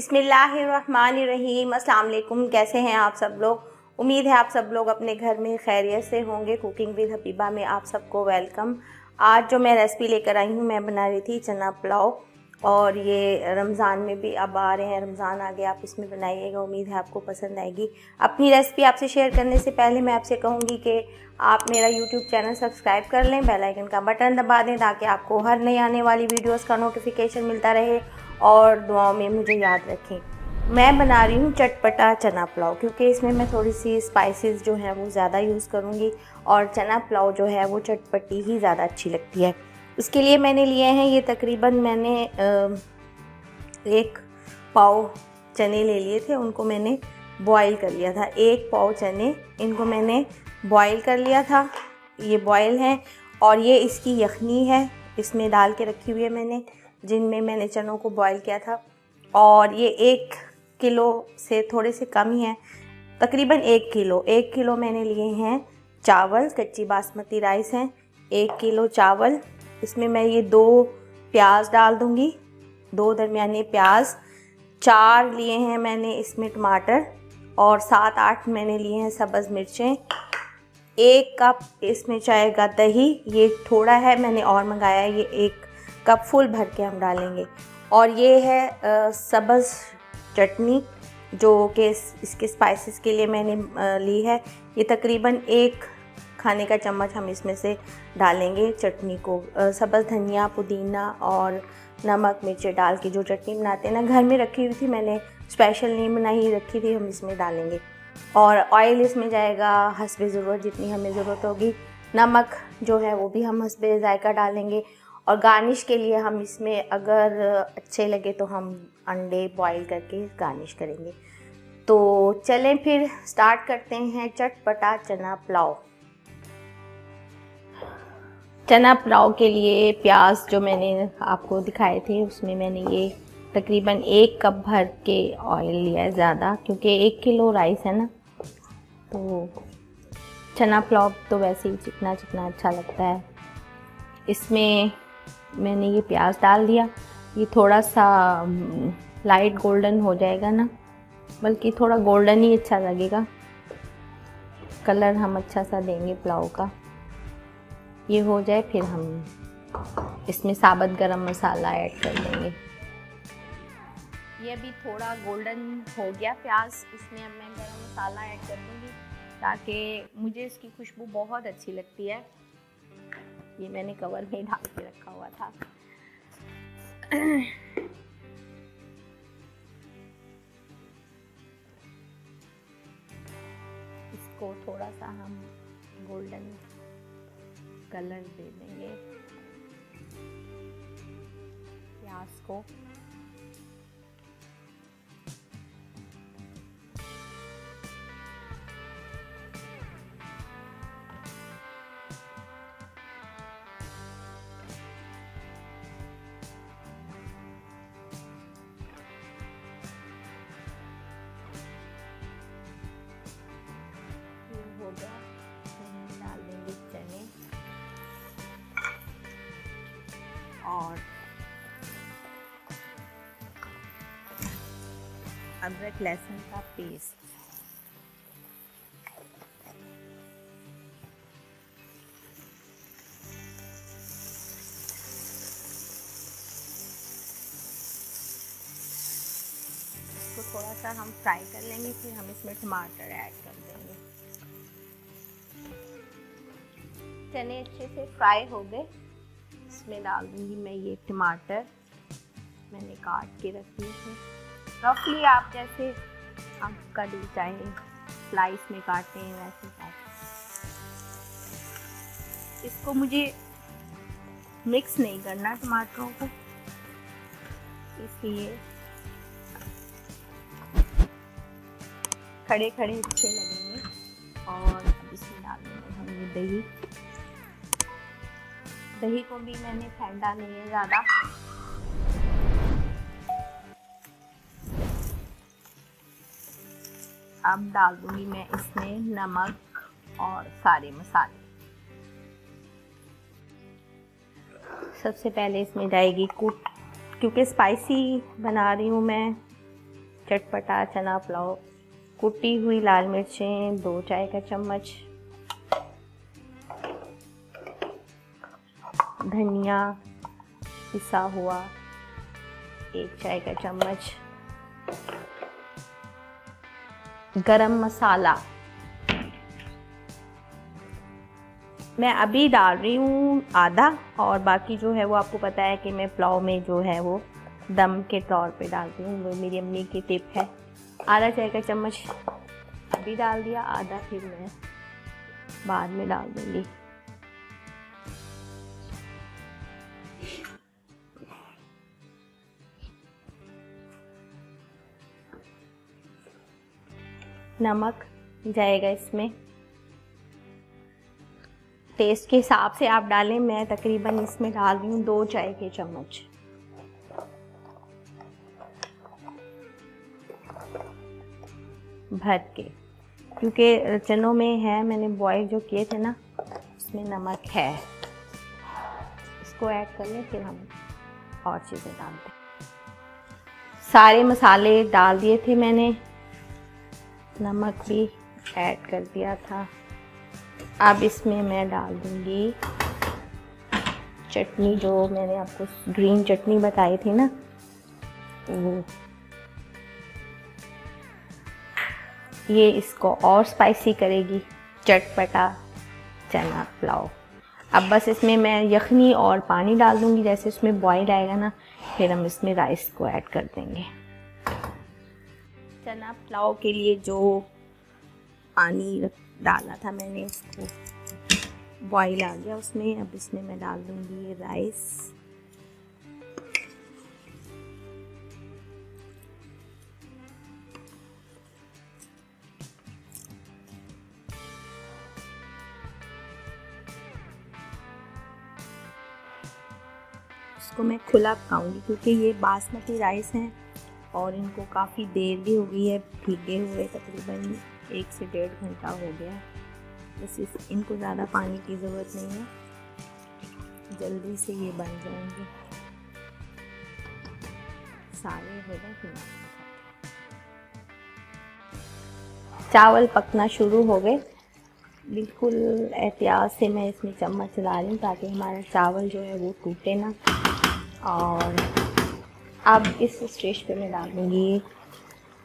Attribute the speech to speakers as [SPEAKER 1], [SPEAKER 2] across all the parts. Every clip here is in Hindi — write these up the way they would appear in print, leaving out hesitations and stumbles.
[SPEAKER 1] बिस्मिल्लाहिर्रहमानिर्रहीम। अस्सलाम वालेकुम। कैसे हैं आप सब लोग? उम्मीद है आप सब लोग अपने घर में खैरियत से होंगे। कुकिंग विद हबीबा में आप सबको वेलकम। आज जो मैं रेसिपी लेकर आई हूँ, मैं बना रही थी चना पुलाव, और ये रमज़ान में भी अब आ रहे हैं, रमज़ान आ गया, आप इसमें बनाइएगा। उम्मीद है आपको पसंद आएगी। अपनी रेसिपी आपसे शेयर करने से पहले मैं आपसे कहूँगी कि आप मेरा यूट्यूब चैनल सब्सक्राइब कर लें, बेल आइकन का बटन दबा दें ताकि आपको हर नई आने वाली वीडियोस का नोटिफिकेशन मिलता रहे, और दुआओं में मुझे याद रखें। मैं बना रही हूँ चटपटा चना पुलाव, क्योंकि इसमें मैं थोड़ी सी स्पाइसेस जो हैं वो ज़्यादा यूज़ करूँगी, और चना पुलाव जो है वो चटपटी ही ज़्यादा अच्छी लगती है। इसके लिए मैंने लिए हैं, ये तकरीबन मैंने 1 पाव चने ले लिए थे, उनको मैंने बॉईल कर लिया था। 1 पाव चने, इनको मैंने बॉईल कर लिया था, ये बॉईल हैं। और ये इसकी यखनी है, इसमें डाल के रखी हुई है मैंने, जिनमें मैंने चनों को बॉईल किया था। और ये 1 किलो से थोड़े से कम ही हैं, तकरीबन 1 किलो मैंने लिए हैं चावल। कच्ची बासमती राइस हैं, 1 किलो चावल। इसमें मैं ये 2 प्याज डाल दूँगी, 2 दरमियाने प्याज। 4 लिए हैं मैंने इसमें टमाटर, और 7-8 मैंने लिए हैं सब्ज़ मिर्चें। 1 कप इसमें जाएगा दही, ये थोड़ा है, मैंने और मंगाया है, ये 1 कप फुल भर के हम डालेंगे। और ये है सब्ज़ चटनी, जो कि इसके स्पाइसेस के लिए मैंने ली है। ये तकरीबन 1 खाने का चम्मच हम इसमें से डालेंगे चटनी को। सब्ज़ धनिया, पुदीना और नमक मिर्च डाल के जो चटनी बनाते हैं ना, घर में रखी हुई थी मैंने, स्पेशल नहीं बनाई, रखी थी, हम इसमें डालेंगे। और ऑयल इसमें जाएगा हस्बे ज़रूरत, जितनी हमें ज़रूरत होगी। नमक जो है वो भी हम हस्बे ज़ायका डालेंगे। और गार्निश के लिए हम इसमें, अगर अच्छे लगे तो हम अंडे बॉईल करके गार्निश करेंगे। तो चलें फिर स्टार्ट करते हैं चटपटा चना पुलाव। चना पुलाव के लिए प्याज जो मैंने आपको दिखाए थे, उसमें मैंने ये तकरीबन 1 कप भर के ऑयल लिया है, ज़्यादा, क्योंकि 1 किलो राइस है ना, तो चना पुलाव तो वैसे ही चिकना चिकना अच्छा लगता है। इसमें मैंने ये प्याज डाल दिया, ये थोड़ा सा लाइट गोल्डन हो जाएगा ना, बल्कि थोड़ा गोल्डन ही अच्छा लगेगा, कलर हम अच्छा सा देंगे पुलाव का। ये हो जाए फिर हम इसमें साबुत गरम मसाला ऐड कर देंगे। ये अभी थोड़ा गोल्डन हो गया प्याज, इसमें अब मैं गरम मसाला ऐड कर दूँगी, ताकि मुझे इसकी खुशबू बहुत अच्छी लगती है। ये मैंने कवर में ढक के रखा हुआ था। इसको थोड़ा सा हम गोल्डन कलर दे देंगे प्याज को। हो गया, हम डाल देंगे चने और अदरक लहसुन का पेस्ट। इसको थोड़ा सा हम फ्राई कर लेंगे, फिर हम इसमें टमाटर ऐड कर देंगे। चने अच्छे से फ्राई हो गए, इसमें डाल दूंगी मैं ये टमाटर, मैंने काट के रखी है। रफली आप जैसे आपका दिल चाहे स्लाइस में काटें, वैसे काटें। इसको मुझे मिक्स नहीं करना टमाटरों को, इसलिए खड़े खड़े अच्छे लगेंगे। और अब इसमें डाल देंगे हम ये दही। दही को भी मैंने फेंटा नहीं है ज़्यादा। अब डाल दूंगी मैं इसमें नमक और सारे मसाले। सबसे पहले इसमें जाएगी कुट, क्योंकि स्पाइसी बना रही हूँ मैं चटपटा चना पुलाव। कुटी हुई लाल मिर्चें 2 चाय का चम्मच, धनिया पिसा हुआ 1 चाय का चम्मच, गरम मसाला मैं अभी डाल रही हूँ आधा, और बाकी जो है वो आपको पता है कि मैं पुलाव में जो है वो दम के तौर पे डालती हूँ, वो मेरी अम्मी की टिप है। आधा चाय का चम्मच अभी डाल दिया, आधा फिर मैं बाद में डाल दूँगी। नमक जाएगा इसमें, टेस्ट के हिसाब से आप डालें। मैं तकरीबन इसमें डाल रही हूँ 2 चाय के चम्मच। भर के, क्योंकि चनों में है, मैंने बॉईल जो किए थे ना उसमें नमक है, इसको ऐड कर लें फिर हम और चीज़ें डालते हैं। सारे मसाले डाल दिए थे मैंने, नमक भी ऐड कर दिया था। अब इसमें मैं डाल दूंगी चटनी, जो मैंने आपको ग्रीन चटनी बताई थी ना वो। ये इसको और स्पाइसी करेगी, चटपटा चना पुलाव। अब बस इसमें मैं यखनी और पानी डाल दूंगी, जैसे इसमें बॉईल आएगा ना फिर हम इसमें राइस को ऐड कर देंगे। चना पुलाव के लिए जो पानी डाला था मैंने, इसको बॉईल आ गया उसमें। अब इसमें मैं डाल दूंगी राइस। इसको मैं खुला पकाऊंगी क्योंकि ये बासमती राइस हैं और इनको काफ़ी देर भी हो गई है भीगे हुए, तकरीबन 1 से 1.5 घंटा हो गया। बस इनको ज़्यादा पानी की ज़रूरत नहीं है, जल्दी से ये बन जाएंगे। सारे हो गए, चावल पकना शुरू हो गए। बिल्कुल एहतियात से मैं इसमें चम्मच चला रही हूँ ताकि हमारा चावल जो है वो टूटे ना। और अब इस स्टेज पे मैं डाल दूँगी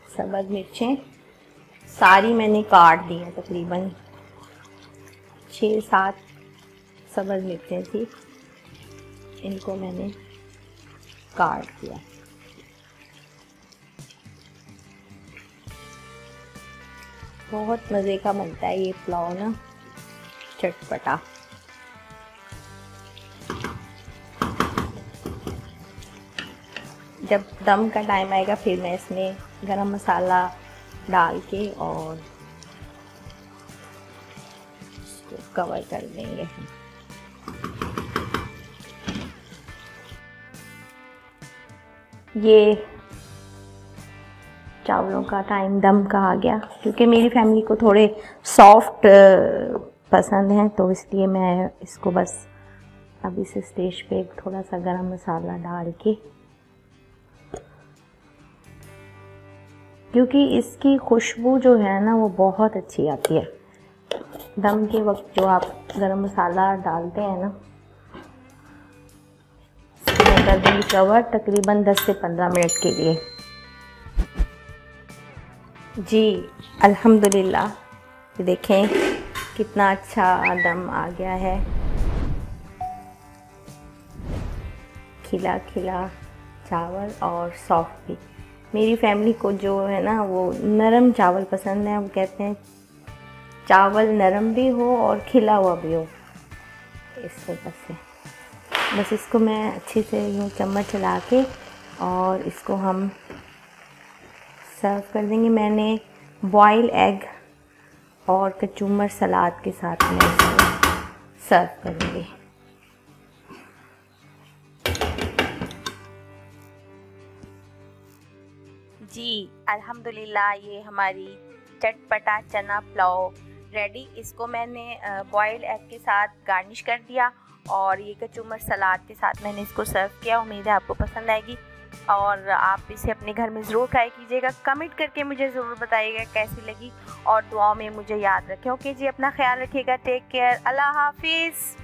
[SPEAKER 1] सब्ज़ मिर्चें। सारी मैंने काट दी हैं, तकरीबन 6-7 सब्ज़ मिर्चें थी, इनको मैंने काट दिया। बहुत मज़े का बनता है ये पुलाव ना, चटपटा। जब दम का टाइम आएगा फिर मैं इसमें गरम मसाला डाल के और इसको कवर कर देंगे। ये चावलों का टाइम दम का आ गया, क्योंकि मेरी फैमिली को थोड़े सॉफ्ट पसंद हैं, तो इसलिए मैं इसको बस अब इस स्टेज पे थोड़ा सा गरम मसाला डाल के, क्योंकि इसकी खुशबू जो है ना वो बहुत अच्छी आती है। दम के वक्त जो आप गरम मसाला डालते हैं ना, इसको मैं कर दूँगी कवर तकरीबन 10 से 15 मिनट के लिए। जी अल्हम्दुलिल्लाह, ये देखें कितना अच्छा दम आ गया है, खिला खिला चावल और सॉफ्ट भी। मेरी फैमिली को जो है ना वो नरम चावल पसंद है, वो कहते हैं चावल नरम भी हो और खिला हुआ भी हो, इस वजह से। बस इसको मैं अच्छे से यूँ चम्मच चला के और इसको हम सर्व कर देंगे। मैंने बॉयल एग और कचूमर सलाद के साथ में इसको सर्व करेंगे। जी अल्हम्दुलिल्लाह, ये हमारी चटपटा चना पुलाव रेडी। इसको मैंने बॉयल एग के साथ गार्निश कर दिया और ये कचूमर सलाद के साथ मैंने इसको सर्व किया। उम्मीद है आपको पसंद आएगी। और आप इसे अपने घर में ज़रूर ट्राई कीजिएगा। कमेंट करके मुझे ज़रूर बताइएगा कैसी लगी और दुआओं में मुझे याद रखें। ओके जी, अपना ख्याल रखिएगा। Take care. अल्लाह हाफिज़।